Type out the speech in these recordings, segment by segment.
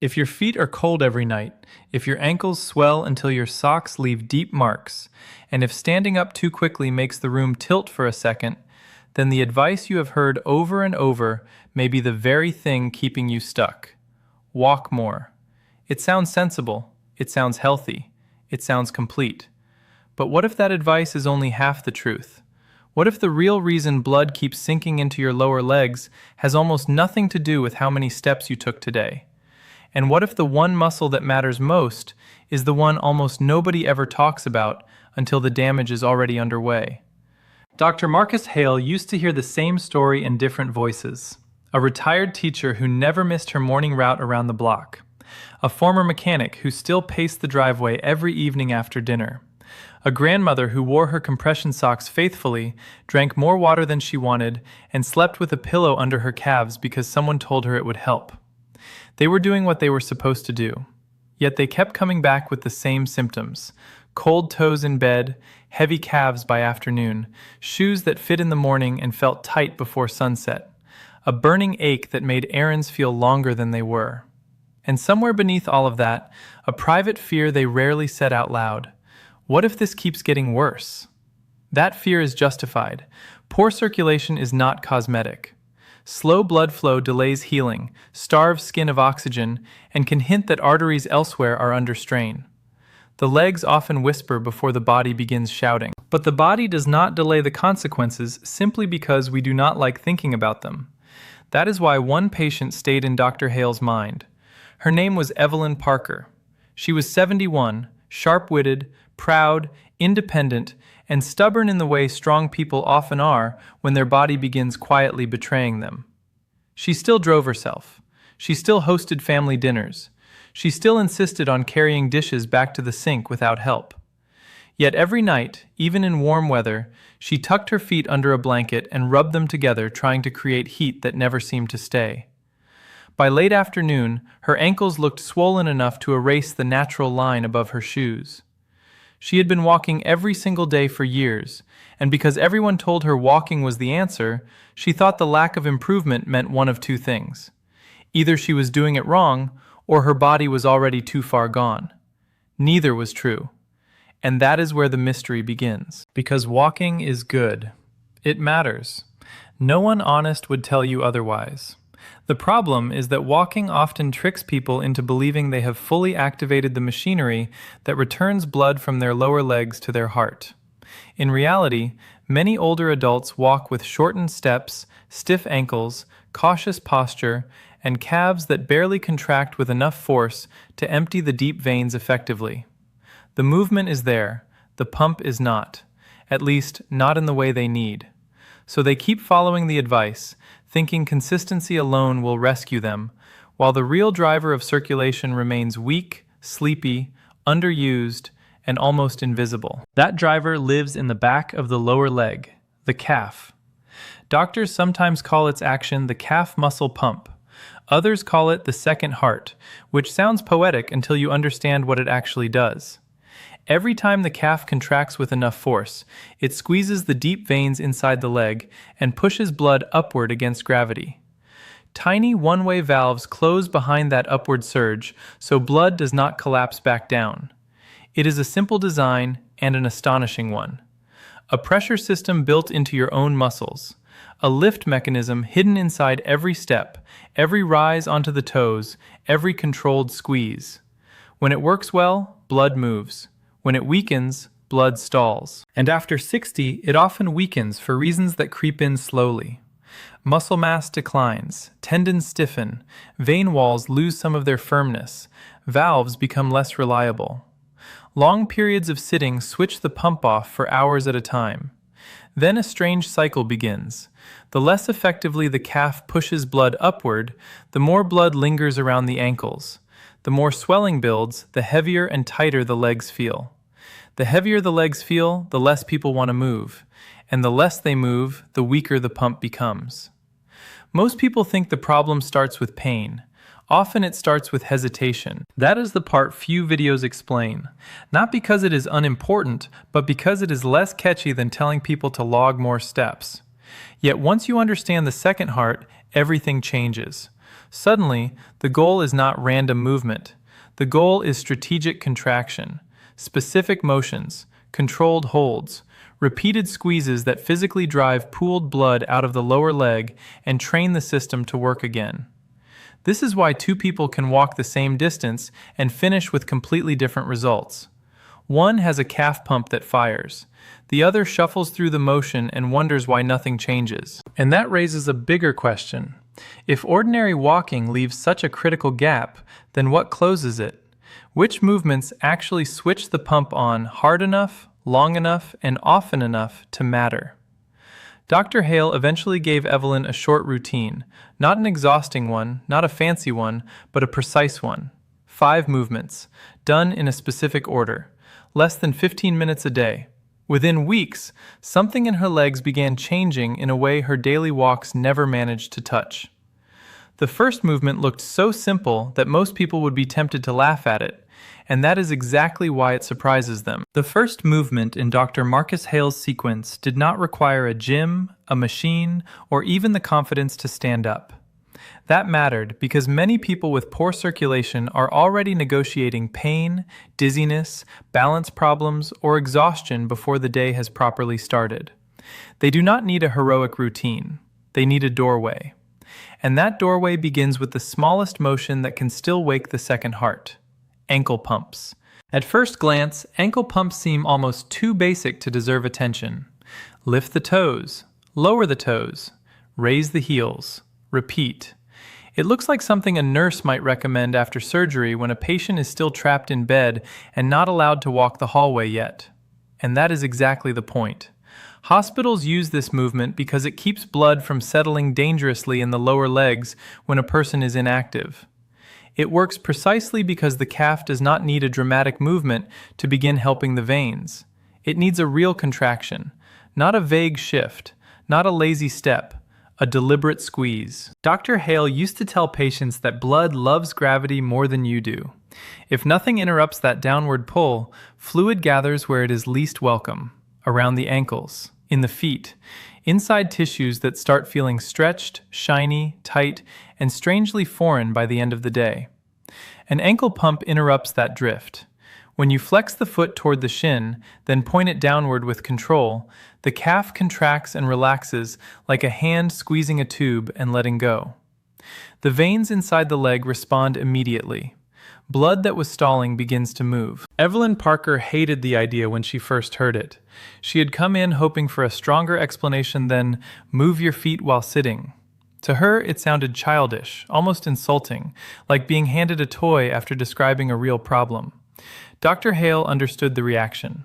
If your feet are cold every night, if your ankles swell until your socks leave deep marks, and if standing up too quickly makes the room tilt for a second, then the advice you have heard over and over may be the very thing keeping you stuck. Walk more. It sounds sensible, it sounds healthy, it sounds complete. But what if that advice is only half the truth? What if the real reason blood keeps sinking into your lower legs has almost nothing to do with how many steps you took today? And what if the one muscle that matters most is the one almost nobody ever talks about until the damage is already underway? Dr. Marcus Hale used to hear the same story in different voices. A retired teacher who never missed her morning route around the block. A former mechanic who still paced the driveway every evening after dinner. A grandmother who wore her compression socks faithfully, drank more water than she wanted, and slept with a pillow under her calves because someone told her it would help. They were doing what they were supposed to do, yet they kept coming back with the same symptoms: cold toes in bed, heavy calves by afternoon, shoes that fit in the morning and felt tight before sunset, a burning ache that made errands feel longer than they were. And somewhere beneath all of that, a private fear they rarely said out loud. What if this keeps getting worse? That fear is justified. Poor circulation is not cosmetic. Slow blood flow delays healing, starves skin of oxygen, and can hint that arteries elsewhere are under strain. The legs often whisper before the body begins shouting. But the body does not delay the consequences simply because we do not like thinking about them. That is why one patient stayed in Dr. Hale's mind. Her name was Evelyn Parker. She was 71, sharp-witted, proud, independent, and stubborn in the way strong people often are when their body begins quietly betraying them. She still drove herself. She still hosted family dinners. She still insisted on carrying dishes back to the sink without help. Yet every night, even in warm weather, she tucked her feet under a blanket and rubbed them together, trying to create heat that never seemed to stay. By late afternoon, her ankles looked swollen enough to erase the natural line above her shoes. She had been walking every single day for years, and because everyone told her walking was the answer, she thought the lack of improvement meant one of two things. Either she was doing it wrong, or her body was already too far gone. Neither was true. And that is where the mystery begins. Because walking is good. It matters. No one honest would tell you otherwise. The problem is that walking often tricks people into believing they have fully activated the machinery that returns blood from their lower legs to their heart. In reality, many older adults walk with shortened steps, stiff ankles, cautious posture, and calves that barely contract with enough force to empty the deep veins effectively. The movement is there, the pump is not, at least not in the way they need. So they keep following the advice, thinking consistency alone will rescue them, while the real driver of circulation remains weak, sleepy, underused, and almost invisible. That driver lives in the back of the lower leg, the calf. Doctors sometimes call its action the calf muscle pump. Others call it the second heart, which sounds poetic until you understand what it actually does. Every time the calf contracts with enough force, it squeezes the deep veins inside the leg and pushes blood upward against gravity. Tiny one-way valves close behind that upward surge, so blood does not collapse back down. It is a simple design and an astonishing one. A pressure system built into your own muscles. A lift mechanism hidden inside every step, every rise onto the toes, every controlled squeeze. When it works well, blood moves. When it weakens, blood stalls. And after 60, it often weakens for reasons that creep in slowly. Muscle mass declines, tendons stiffen, vein walls lose some of their firmness, valves become less reliable. Long periods of sitting switch the pump off for hours at a time. Then a strange cycle begins. The less effectively the calf pushes blood upward, the more blood lingers around the ankles. The more swelling builds, the heavier and tighter the legs feel. The heavier the legs feel, the less people want to move. And the less they move, the weaker the pump becomes. Most people think the problem starts with pain. Often it starts with hesitation. That is the part few videos explain. Not because it is unimportant, but because it is less catchy than telling people to log more steps. Yet once you understand the second heart, everything changes. Suddenly, the goal is not random movement. The goal is strategic contraction, specific motions, controlled holds, repeated squeezes that physically drive pooled blood out of the lower leg and train the system to work again. This is why two people can walk the same distance and finish with completely different results. One has a calf pump that fires. The other shuffles through the motion and wonders why nothing changes. And that raises a bigger question. If ordinary walking leaves such a critical gap, then what closes it? Which movements actually switch the pump on hard enough, long enough, and often enough to matter? Dr. Hale eventually gave Evelyn a short routine, not an exhausting one, not a fancy one, but a precise one. 5 movements, done in a specific order, less than 15 minutes a day. Within weeks, something in her legs began changing in a way her daily walks never managed to touch. The first movement looked so simple that most people would be tempted to laugh at it, and that is exactly why it surprises them. The first movement in Dr. Marcus Hale's sequence did not require a gym, a machine, or even the confidence to stand up. That mattered because many people with poor circulation are already negotiating pain, dizziness, balance problems, or exhaustion before the day has properly started. They do not need a heroic routine. They need a doorway. And that doorway begins with the smallest motion that can still wake the second heart: ankle pumps. At first glance, ankle pumps seem almost too basic to deserve attention. Lift the toes, lower the toes, raise the heels, repeat. It looks like something a nurse might recommend after surgery when a patient is still trapped in bed and not allowed to walk the hallway yet. And that is exactly the point. Hospitals use this movement because it keeps blood from settling dangerously in the lower legs when a person is inactive. It works precisely because the calf does not need a dramatic movement to begin helping the veins. It needs a real contraction, not a vague shift, not a lazy step, a deliberate squeeze. Dr. Hale used to tell patients that blood loves gravity more than you do. If nothing interrupts that downward pull, fluid gathers where it is least welcome, around the ankles, in the feet, inside tissues that start feeling stretched, shiny, tight, and strangely foreign by the end of the day. An ankle pump interrupts that drift. When you flex the foot toward the shin, then point it downward with control, the calf contracts and relaxes like a hand squeezing a tube and letting go. The veins inside the leg respond immediately. Blood that was stalling begins to move. Evelyn Parker hated the idea when she first heard it. She had come in hoping for a stronger explanation than "move your feet while sitting." To her, it sounded childish, almost insulting, like being handed a toy after describing a real problem. Dr. Hale understood the reaction.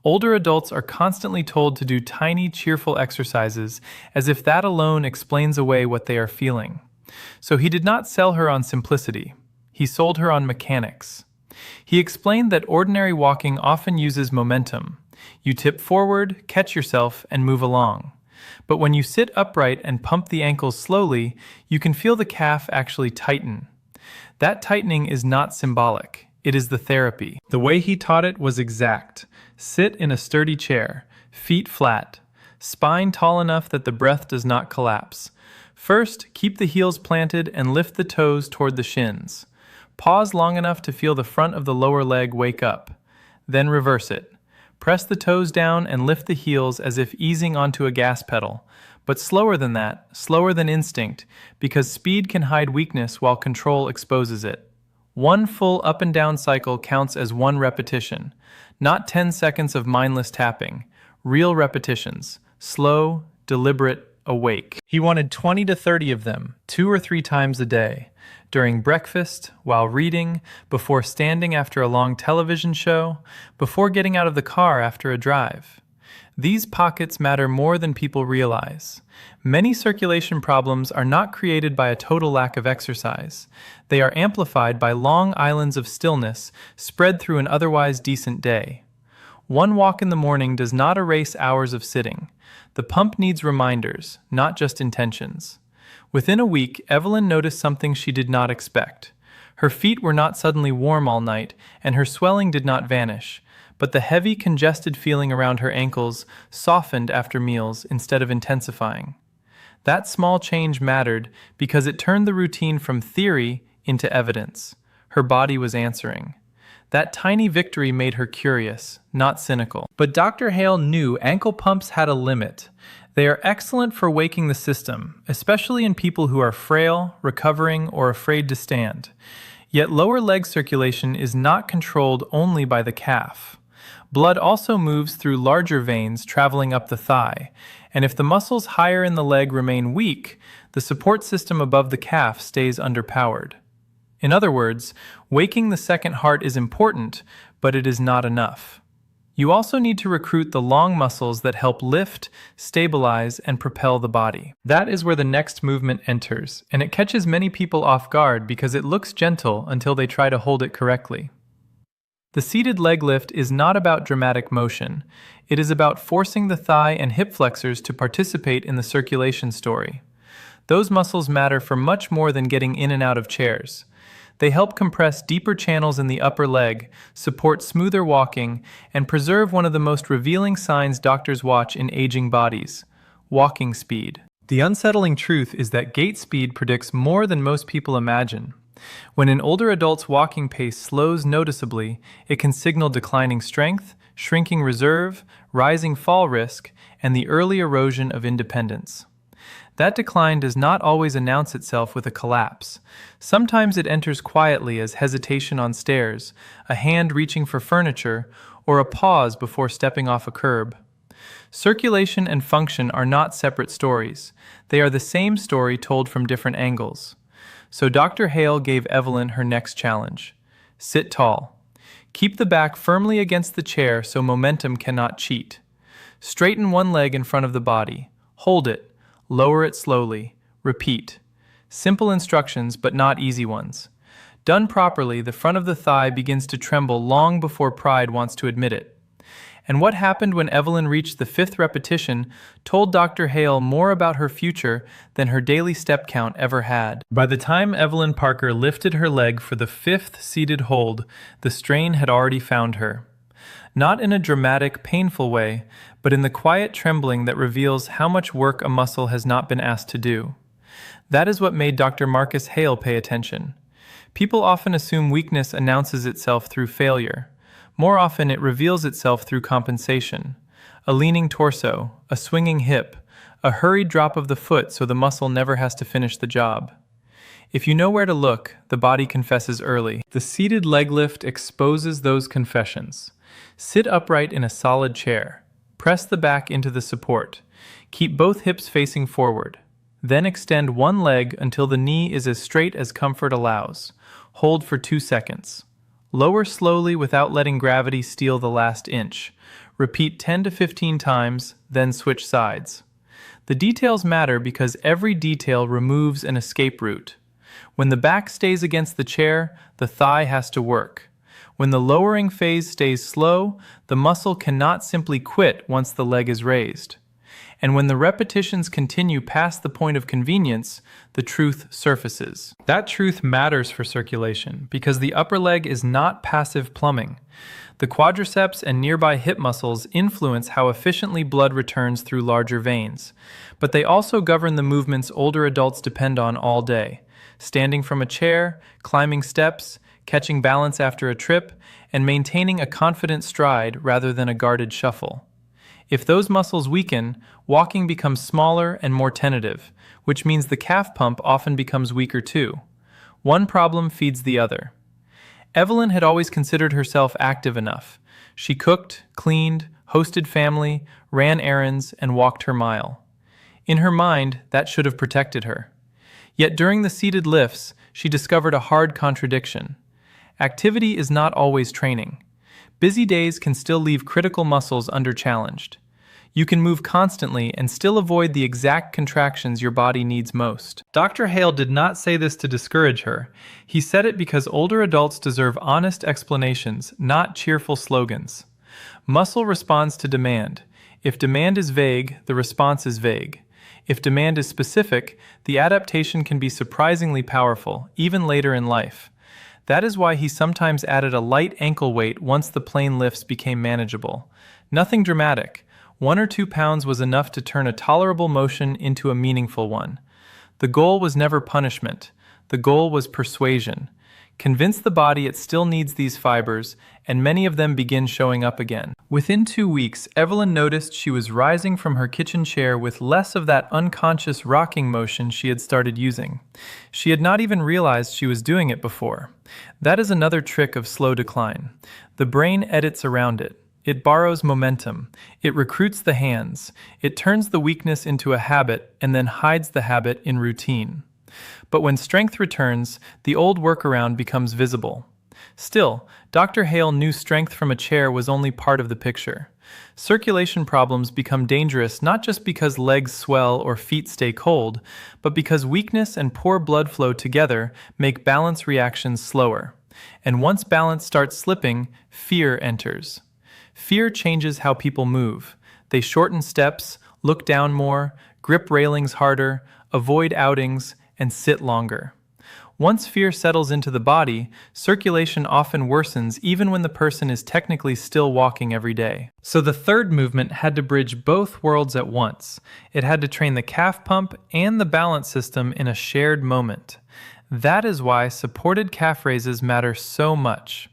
Older adults are constantly told to do tiny, cheerful exercises as if that alone explains away what they are feeling. So he did not sell her on simplicity. He sold her on mechanics. He explained that ordinary walking often uses momentum. You tip forward, catch yourself, and move along. But when you sit upright and pump the ankles slowly, you can feel the calf actually tighten. That tightening is not symbolic. It is the therapy. The way he taught it was exact. Sit in a sturdy chair, feet flat, spine tall enough that the breath does not collapse. First, keep the heels planted and lift the toes toward the shins. Pause long enough to feel the front of the lower leg wake up. Then reverse it. Press the toes down and lift the heels as if easing onto a gas pedal, but slower than that, slower than instinct, because speed can hide weakness while control exposes it. One full up and down cycle counts as one repetition, not 10 seconds of mindless tapping. Real repetitions, slow, deliberate, awake. He wanted 20 to 30 of them, 2 or 3 times a day. During breakfast, while reading, before standing after a long television show, before getting out of the car after a drive. These pockets matter more than people realize. Many circulation problems are not created by a total lack of exercise. They are amplified by long islands of stillness spread through an otherwise decent day. One walk in the morning does not erase hours of sitting. The pump needs reminders, not just intentions. Within a week, Evelyn noticed something she did not expect. Her feet were not suddenly warm all night, and her swelling did not vanish, but the heavy, congested feeling around her ankles softened after meals instead of intensifying. That small change mattered because it turned the routine from theory into evidence. Her body was answering. That tiny victory made her curious, not cynical. But Dr. Hale knew ankle pumps had a limit. They are excellent for waking the system, especially in people who are frail, recovering, or afraid to stand. Yet lower leg circulation is not controlled only by the calf. Blood also moves through larger veins traveling up the thigh, and if the muscles higher in the leg remain weak, the support system above the calf stays underpowered. In other words, waking the second heart is important, but it is not enough. You also need to recruit the long muscles that help lift, stabilize, and propel the body. That is where the next movement enters, and it catches many people off guard because it looks gentle until they try to hold it correctly. The seated leg lift is not about dramatic motion. It is about forcing the thigh and hip flexors to participate in the circulation story. Those muscles matter for much more than getting in and out of chairs. They help compress deeper channels in the upper leg, support smoother walking, and preserve one of the most revealing signs doctors watch in aging bodies: walking speed. The unsettling truth is that gait speed predicts more than most people imagine. When an older adult's walking pace slows noticeably, it can signal declining strength, shrinking reserve, rising fall risk, and the early erosion of independence. That decline does not always announce itself with a collapse. Sometimes it enters quietly as hesitation on stairs, a hand reaching for furniture, or a pause before stepping off a curb. Circulation and function are not separate stories. They are the same story told from different angles. So Dr. Hale gave Evelyn her next challenge. Sit tall. Keep the back firmly against the chair so momentum cannot cheat. Straighten one leg in front of the body. Hold it. Lower it slowly. Repeat. Simple instructions, but not easy ones. Done properly, the front of the thigh begins to tremble long before pride wants to admit it. And what happened when Evelyn reached the 5th repetition told Dr. Hale more about her future than her daily step count ever had. By the time Evelyn Parker lifted her leg for the 5th seated hold, the strain had already found her. Not in a dramatic, painful way, but in the quiet trembling that reveals how much work a muscle has not been asked to do. That is what made Dr. Marcus Hale pay attention. People often assume weakness announces itself through failure. More often, it reveals itself through compensation. A leaning torso, a swinging hip, a hurried drop of the foot so the muscle never has to finish the job. If you know where to look, the body confesses early. The seated leg lift exposes those confessions. Sit upright in a solid chair. Press the back into the support. Keep both hips facing forward. Then extend one leg until the knee is as straight as comfort allows. Hold for 2 seconds. Lower slowly without letting gravity steal the last inch. Repeat 10 to 15 times, then switch sides. The details matter because every detail removes an escape route. When the back stays against the chair, the thigh has to work. When the lowering phase stays slow, the muscle cannot simply quit once the leg is raised. And when the repetitions continue past the point of convenience, the truth surfaces. That truth matters for circulation because the upper leg is not passive plumbing. The quadriceps and nearby hip muscles influence how efficiently blood returns through larger veins, but they also govern the movements older adults depend on all day: standing from a chair, climbing steps, catching balance after a trip, and maintaining a confident stride rather than a guarded shuffle. If those muscles weaken, walking becomes smaller and more tentative, which means the calf pump often becomes weaker too. One problem feeds the other. Evelyn had always considered herself active enough. She cooked, cleaned, hosted family, ran errands, and walked her mile. In her mind, that should have protected her. Yet during the seated lifts, she discovered a hard contradiction. Activity is not always training. Busy days can still leave critical muscles under-challenged. You can move constantly and still avoid the exact contractions your body needs most. Dr. Hale did not say this to discourage her. He said it because older adults deserve honest explanations, not cheerful slogans. Muscle responds to demand. If demand is vague, the response is vague. If demand is specific, the adaptation can be surprisingly powerful, even later in life. That is why he sometimes added a light ankle weight once the plane lifts became manageable. Nothing dramatic. 1 or 2 pounds was enough to turn a tolerable motion into a meaningful one. The goal was never punishment. The goal was persuasion. Convince the body it still needs these fibers, and many of them begin showing up again. Within 2 weeks, Evelyn noticed she was rising from her kitchen chair with less of that unconscious rocking motion she had started using. She had not even realized she was doing it before. That is another trick of slow decline. The brain edits around it. It borrows momentum. It recruits the hands. It turns the weakness into a habit and then hides the habit in routine. But when strength returns, the old workaround becomes visible. Still, Dr. Hale knew strength from a chair was only part of the picture. Circulation problems become dangerous not just because legs swell or feet stay cold, but because weakness and poor blood flow together make balance reactions slower. And once balance starts slipping, fear enters. Fear changes how people move. They shorten steps, look down more, grip railings harder, avoid outings, and sit longer. Once fear settles into the body, circulation often worsens even when the person is technically still walking every day. So the third movement had to bridge both worlds at once. It had to train the calf pump and the balance system in a shared moment. That is why supported calf raises matter so much.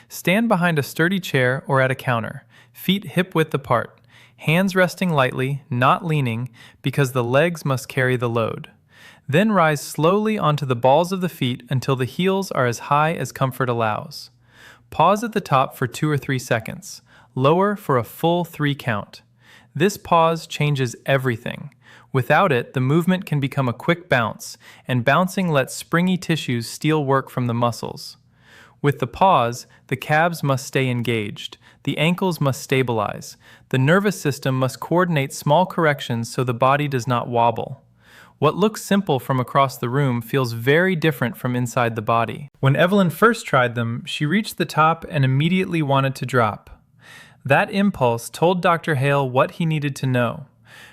Stand behind a sturdy chair or at a counter, feet hip-width apart, hands resting lightly, not leaning, because the legs must carry the load. Then rise slowly onto the balls of the feet until the heels are as high as comfort allows. Pause at the top for 2 or 3 seconds. Lower for a full 3 count. This pause changes everything. Without it, the movement can become a quick bounce, and bouncing lets springy tissues steal work from the muscles. With the pause, the calves must stay engaged. The ankles must stabilize. The nervous system must coordinate small corrections so the body does not wobble. What looks simple from across the room feels very different from inside the body. When Evelyn first tried them, she reached the top and immediately wanted to drop. That impulse told Dr. Hale what he needed to know.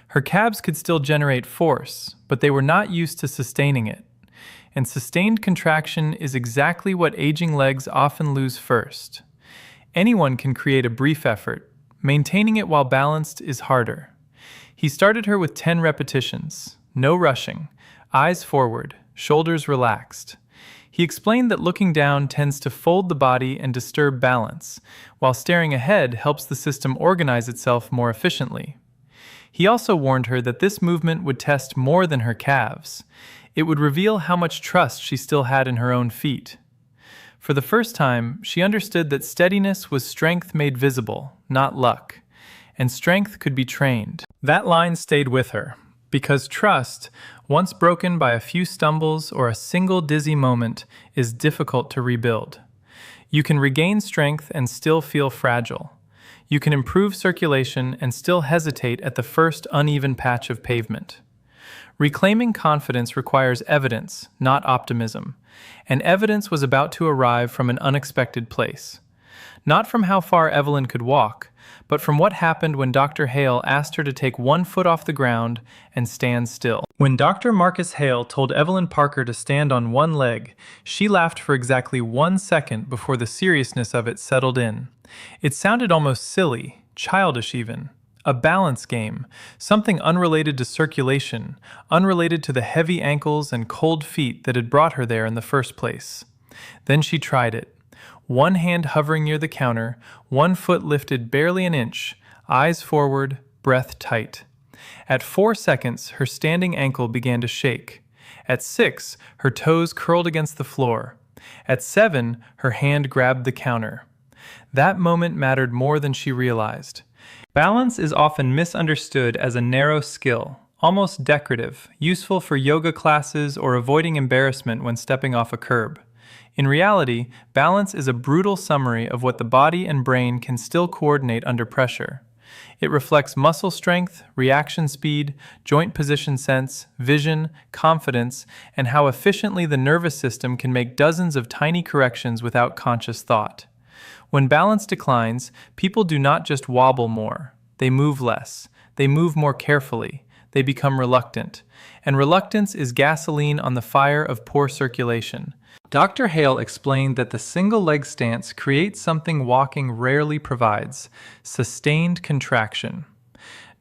Her calves could still generate force, but they were not used to sustaining it. And sustained contraction is exactly what aging legs often lose first. Anyone can create a brief effort. Maintaining it while balanced is harder. He started her with 10 repetitions. No rushing, eyes forward, shoulders relaxed. He explained that looking down tends to fold the body and disturb balance, while staring ahead helps the system organize itself more efficiently. He also warned her that this movement would test more than her calves. It would reveal how much trust she still had in her own feet. For the first time, she understood that steadiness was strength made visible, not luck, and strength could be trained. That line stayed with her. Because trust, once broken by a few stumbles or a single dizzy moment, is difficult to rebuild. You can regain strength and still feel fragile. You can improve circulation and still hesitate at the first uneven patch of pavement. Reclaiming confidence requires evidence, not optimism, and evidence was about to arrive from an unexpected place. Not from how far Evelyn could walk, but from what happened when Dr. Hale asked her to take 1 foot off the ground and stand still. When Dr. Marcus Hale told Evelyn Parker to stand on one leg, she laughed for exactly 1 second before the seriousness of it settled in. It sounded almost silly, childish even. A balance game, something unrelated to circulation, unrelated to the heavy ankles and cold feet that had brought her there in the first place. Then she tried it. 1 hand hovering near the counter, 1 foot lifted barely an inch, eyes forward, breath tight. At 4 seconds, her standing ankle began to shake. At 6, her toes curled against the floor. At 7, her hand grabbed the counter. That moment mattered more than she realized. Balance is often misunderstood as a narrow skill, almost decorative, useful for yoga classes or avoiding embarrassment when stepping off a curb. In reality, balance is a brutal summary of what the body and brain can still coordinate under pressure. It reflects muscle strength, reaction speed, joint position sense, vision, confidence, and how efficiently the nervous system can make dozens of tiny corrections without conscious thought. When balance declines, people do not just wobble more. They move less. They move more carefully. They become reluctant. And reluctance is gasoline on the fire of poor circulation. Dr. Hale explained that the single leg stance creates something walking rarely provides: sustained contraction.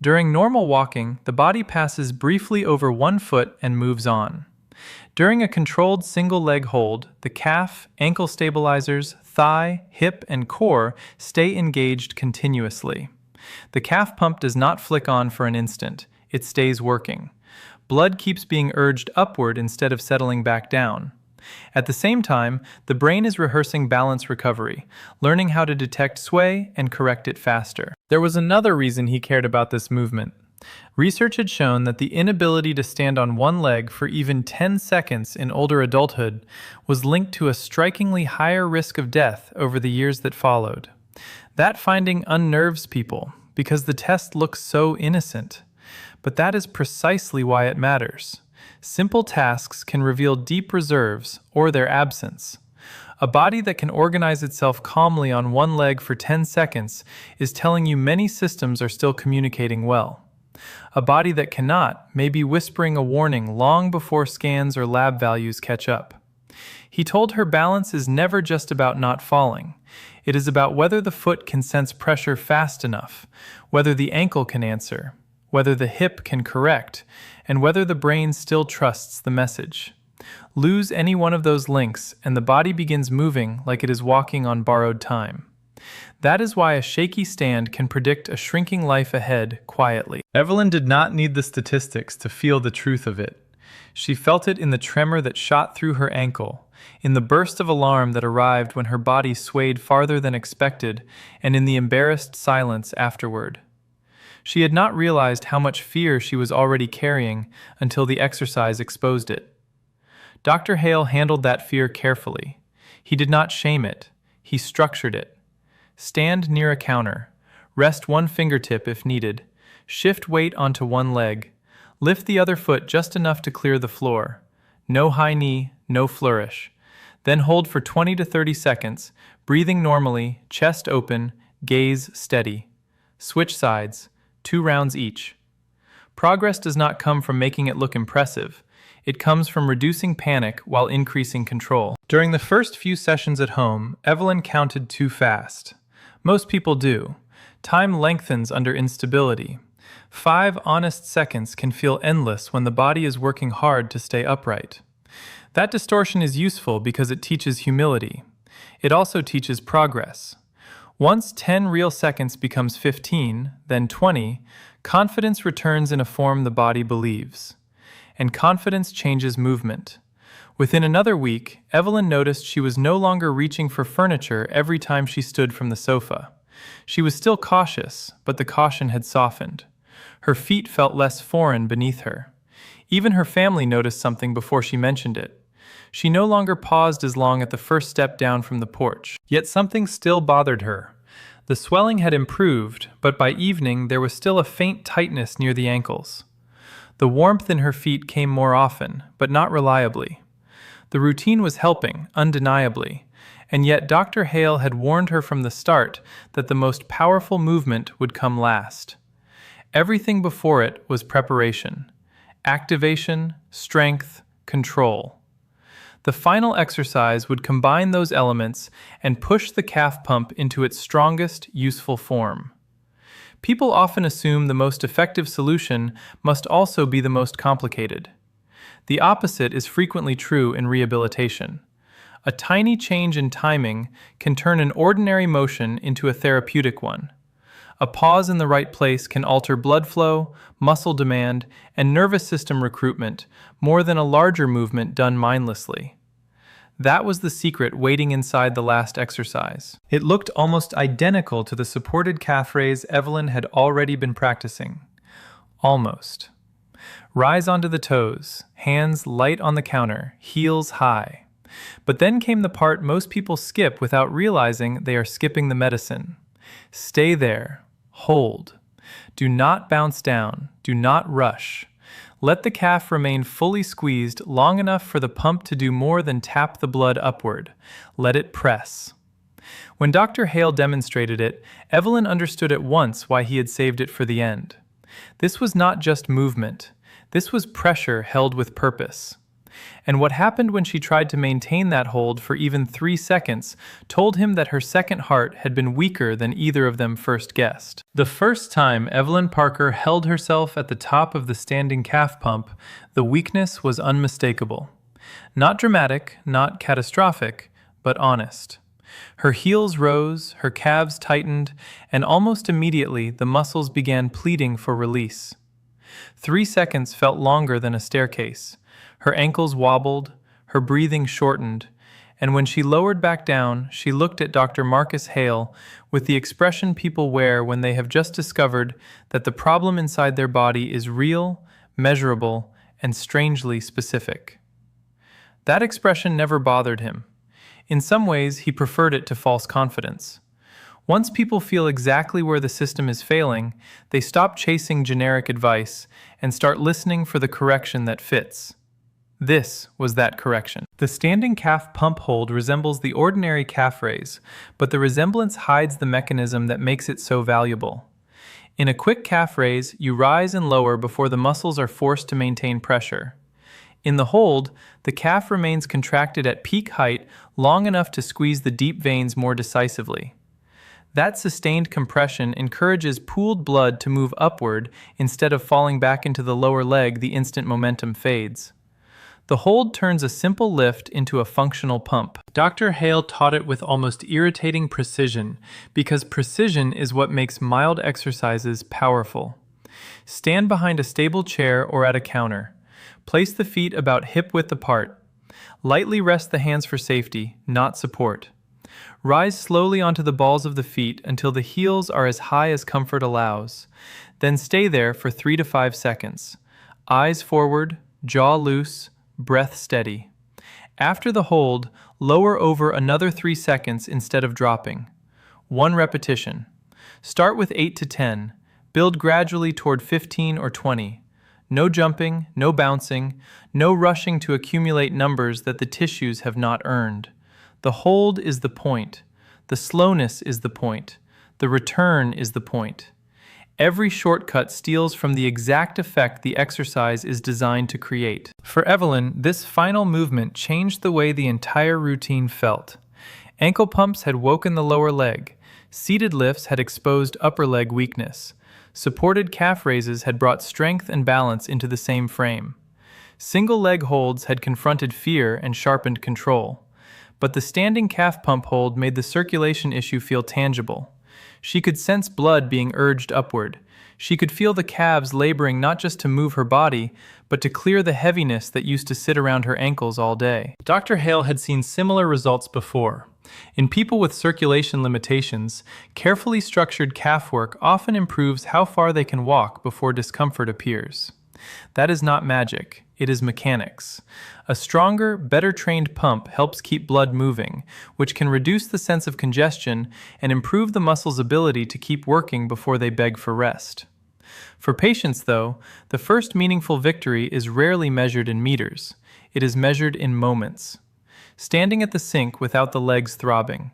During normal walking, the body passes briefly over one foot and moves on. During a controlled single leg hold, the calf, ankle stabilizers, thigh, hip, and core stay engaged continuously. The calf pump does not flick on for an instant, it stays working. Blood keeps being urged upward instead of settling back down. At the same time, the brain is rehearsing balance recovery, learning how to detect sway and correct it faster. There was another reason he cared about this movement. Research had shown that the inability to stand on one leg for even 10 seconds in older adulthood was linked to a strikingly higher risk of death over the years that followed. That finding unnerves people because the test looks so innocent. But that is precisely why it matters. Simple tasks can reveal deep reserves or their absence. A body that can organize itself calmly on one leg for 10 seconds is telling you many systems are still communicating well. A body that cannot may be whispering a warning long before scans or lab values catch up. He told her balance is never just about not falling. It is about whether the foot can sense pressure fast enough, whether the ankle can answer, whether the hip can correct, and whether the brain still trusts the message. Lose any one of those links, and the body begins moving like it is walking on borrowed time. That is why a shaky stand can predict a shrinking life ahead quietly. Evelyn did not need the statistics to feel the truth of it. She felt it in the tremor that shot through her ankle, in the burst of alarm that arrived when her body swayed farther than expected, and in the embarrassed silence afterward. She had not realized how much fear she was already carrying until the exercise exposed it. Dr. Hale handled that fear carefully. He did not shame it. He structured it. Stand near a counter. Rest one fingertip if needed. Shift weight onto one leg. Lift the other foot just enough to clear the floor. No high knee, no flourish. Then hold for 20 to 30 seconds, breathing normally, chest open, gaze steady. Switch sides, 2 rounds each. Progress does not come from making it look impressive. It comes from reducing panic while increasing control. During the first few sessions at home, Evelyn counted too fast. Most people do. Time lengthens under instability. 5 honest seconds can feel endless when the body is working hard to stay upright. That distortion is useful because it teaches humility. It also teaches progress. Once 10 real seconds becomes 15, then 20, confidence returns in a form the body believes. And confidence changes movement. Within another week, Evelyn noticed she was no longer reaching for furniture every time she stood from the sofa. She was still cautious, but the caution had softened. Her feet felt less foreign beneath her. Even her family noticed something before she mentioned it. She no longer paused as long at the first step down from the porch. Yet something still bothered her. The swelling had improved, but by evening there was still a faint tightness near the ankles. The warmth in her feet came more often, but not reliably. The routine was helping, undeniably, and yet Dr. Hale had warned her from the start that the most powerful movement would come last. Everything before it was preparation, activation, strength, control. The final exercise would combine those elements and push the calf pump into its strongest, useful form. People often assume the most effective solution must also be the most complicated. The opposite is frequently true in rehabilitation. A tiny change in timing can turn an ordinary motion into a therapeutic one. A pause in the right place can alter blood flow, muscle demand, and nervous system recruitment more than a larger movement done mindlessly. That was the secret waiting inside the last exercise. It looked almost identical to the supported calf raise Evelyn had already been practicing. Almost. Rise onto the toes, hands light on the counter, heels high. But then came the part most people skip without realizing they are skipping the medicine. Stay there. Hold. Do not bounce down. Do not rush. Let the calf remain fully squeezed long enough for the pump to do more than tap the blood upward. Let it press. When Dr. Hale demonstrated it, Evelyn understood at once why he had saved it for the end. This was not just movement. This was pressure held with purpose. And what happened when she tried to maintain that hold for even 3 seconds told him that her second heart had been weaker than either of them first guessed. The first time Evelyn Parker held herself at the top of the standing calf pump, the weakness was unmistakable. Not dramatic, not catastrophic, but honest. Her heels rose, her calves tightened, and almost immediately the muscles began pleading for release. 3 seconds felt longer than a staircase. Her ankles wobbled, her breathing shortened, and when she lowered back down, she looked at Dr. Marcus Hale with the expression people wear when they have just discovered that the problem inside their body is real, measurable, and strangely specific. That expression never bothered him. In some ways, he preferred it to false confidence. Once people feel exactly where the system is failing, they stop chasing generic advice and start listening for the correction that fits. This was that correction. The standing calf pump hold resembles the ordinary calf raise, but the resemblance hides the mechanism that makes it so valuable. In a quick calf raise, you rise and lower before the muscles are forced to maintain pressure. In the hold, the calf remains contracted at peak height long enough to squeeze the deep veins more decisively. That sustained compression encourages pooled blood to move upward instead of falling back into the lower leg the instant momentum fades. The hold turns a simple lift into a functional pump. Dr. Hale taught it with almost irritating precision, because precision is what makes mild exercises powerful. Stand behind a stable chair or at a counter. Place the feet about hip-width apart. Lightly rest the hands for safety, not support. Rise slowly onto the balls of the feet until the heels are as high as comfort allows. Then stay there for 3 to 5 seconds. Eyes forward, jaw loose, breath steady. After the hold, lower over another 3 seconds instead of dropping. 1 repetition. Start with 8 to 10. Build gradually toward 15 or 20. No jumping, no bouncing, no rushing to accumulate numbers that the tissues have not earned. The hold is the point. The slowness is the point. The return is the point. Every shortcut steals from the exact effect the exercise is designed to create. For Evelyn, this final movement changed the way the entire routine felt. Ankle pumps had woken the lower leg. Seated lifts had exposed upper leg weakness. Supported calf raises had brought strength and balance into the same frame. Single leg holds had confronted fear and sharpened control. But the standing calf pump hold made the circulation issue feel tangible. She could sense blood being urged upward. She could feel the calves laboring not just to move her body, but to clear the heaviness that used to sit around her ankles all day. Dr. Hale had seen similar results before. In people with circulation limitations, carefully structured calf work often improves how far they can walk before discomfort appears. That is not magic, it is mechanics. A stronger, better trained pump helps keep blood moving, which can reduce the sense of congestion and improve the muscle's ability to keep working before they beg for rest. For patients, though, the first meaningful victory is rarely measured in meters. It is measured in moments. Standing at the sink without the legs throbbing,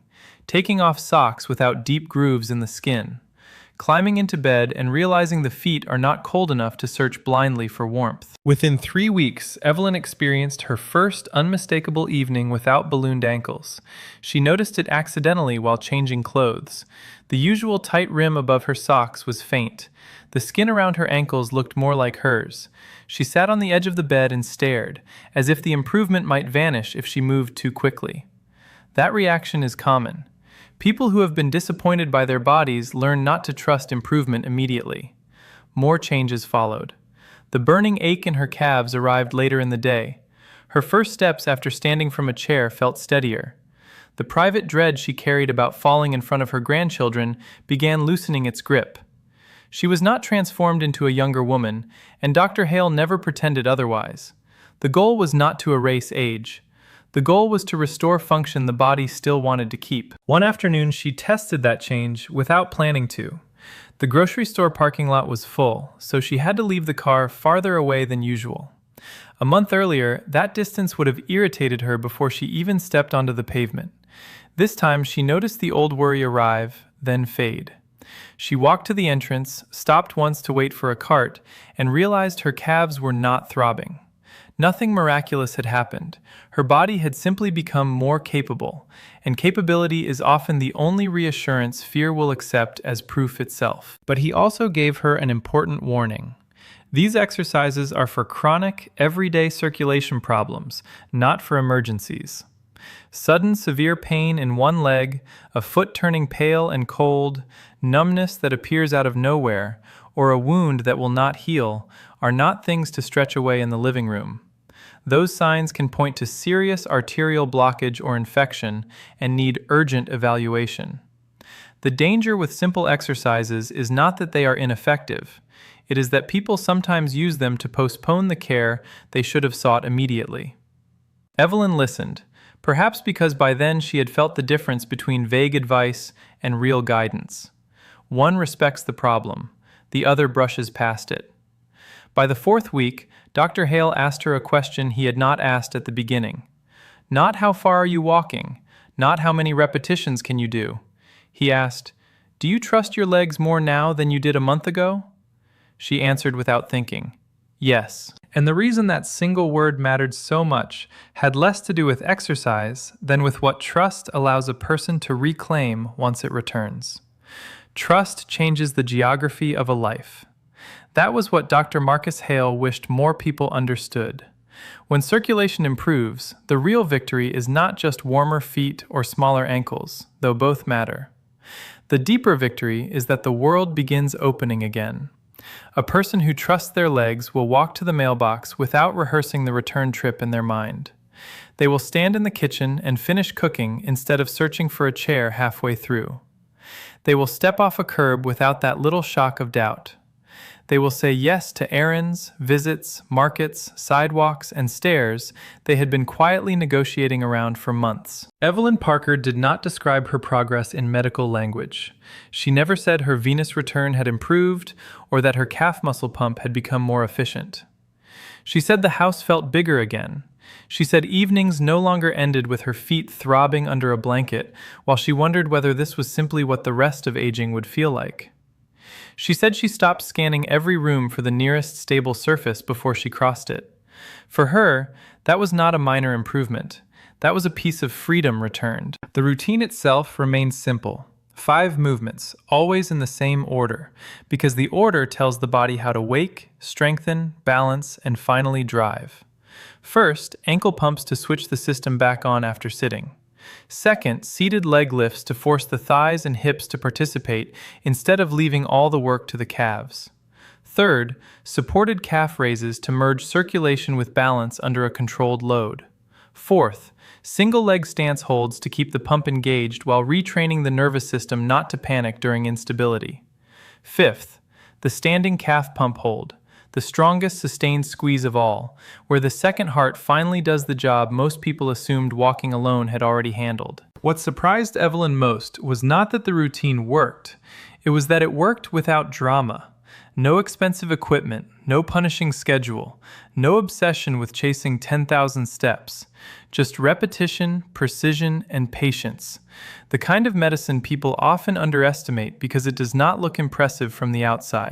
taking off socks without deep grooves in the skin, climbing into bed and realizing the feet are not cold enough to search blindly for warmth. Within 3 weeks, Evelyn experienced her first unmistakable evening without ballooned ankles. She noticed it accidentally while changing clothes. The usual tight rim above her socks was faint. The skin around her ankles looked more like hers. She sat on the edge of the bed and stared, as if the improvement might vanish if she moved too quickly. That reaction is common. People who have been disappointed by their bodies learn not to trust improvement immediately. More changes followed. The burning ache in her calves arrived later in the day. Her first steps after standing from a chair felt steadier. The private dread she carried about falling in front of her grandchildren began loosening its grip. She was not transformed into a younger woman, and Dr. Hale never pretended otherwise. The goal was not to erase age. The goal was to restore function the body still wanted to keep. One afternoon, she tested that change without planning to. The grocery store parking lot was full, so she had to leave the car farther away than usual. A month earlier, that distance would have irritated her before she even stepped onto the pavement. This time, she noticed the old worry arrive, then fade. She walked to the entrance, stopped once to wait for a cart, and realized her calves were not throbbing. Nothing miraculous had happened. Her body had simply become more capable, and capability is often the only reassurance fear will accept as proof itself. But he also gave her an important warning. These exercises are for chronic, everyday circulation problems, not for emergencies. Sudden severe pain in one leg, a foot turning pale and cold, numbness that appears out of nowhere, or a wound that will not heal, are not things to stretch away in the living room. Those signs can point to serious arterial blockage or infection and need urgent evaluation. The danger with simple exercises is not that they are ineffective. It is that people sometimes use them to postpone the care they should have sought immediately. Evelyn listened, perhaps because by then she had felt the difference between vague advice and real guidance. One respects the problem, the other brushes past it. By the 4th week, Dr. Hale asked her a question he had not asked at the beginning. Not how far are you walking, not how many repetitions can you do. He asked, "Do you trust your legs more now than you did a month ago?" She answered without thinking, "Yes." And the reason that single word mattered so much had less to do with exercise than with what trust allows a person to reclaim once it returns. Trust changes the geography of a life. That was what Dr. Marcus Hale wished more people understood. When circulation improves, the real victory is not just warmer feet or smaller ankles, though both matter. The deeper victory is that the world begins opening again. A person who trusts their legs will walk to the mailbox without rehearsing the return trip in their mind. They will stand in the kitchen and finish cooking instead of searching for a chair halfway through. They will step off a curb without that little shock of doubt. They will say yes to errands, visits, markets, sidewalks, and stairs they had been quietly negotiating around for months. Evelyn Parker did not describe her progress in medical language. She never said her venous return had improved or that her calf muscle pump had become more efficient. She said the house felt bigger again. She said evenings no longer ended with her feet throbbing under a blanket while she wondered whether this was simply what the rest of aging would feel like. She said she stopped scanning every room for the nearest stable surface before she crossed it. For her, that was not a minor improvement. That was a piece of freedom returned. The routine itself remained simple. 5 movements, always in the same order, because the order tells the body how to wake, strengthen, balance, and finally drive. First, ankle pumps to switch the system back on after sitting. Second, seated leg lifts to force the thighs and hips to participate instead of leaving all the work to the calves. Third, supported calf raises to merge circulation with balance under a controlled load. Fourth, single leg stance holds to keep the pump engaged while retraining the nervous system not to panic during instability. Fifth, the standing calf pump hold, the strongest sustained squeeze of all, where the second heart finally does the job most people assumed walking alone had already handled. What surprised Evelyn most was not that the routine worked, it was that it worked without drama. No expensive equipment, no punishing schedule, no obsession with chasing 10,000 steps. Just repetition, precision, and patience. The kind of medicine people often underestimate because it does not look impressive from the outside.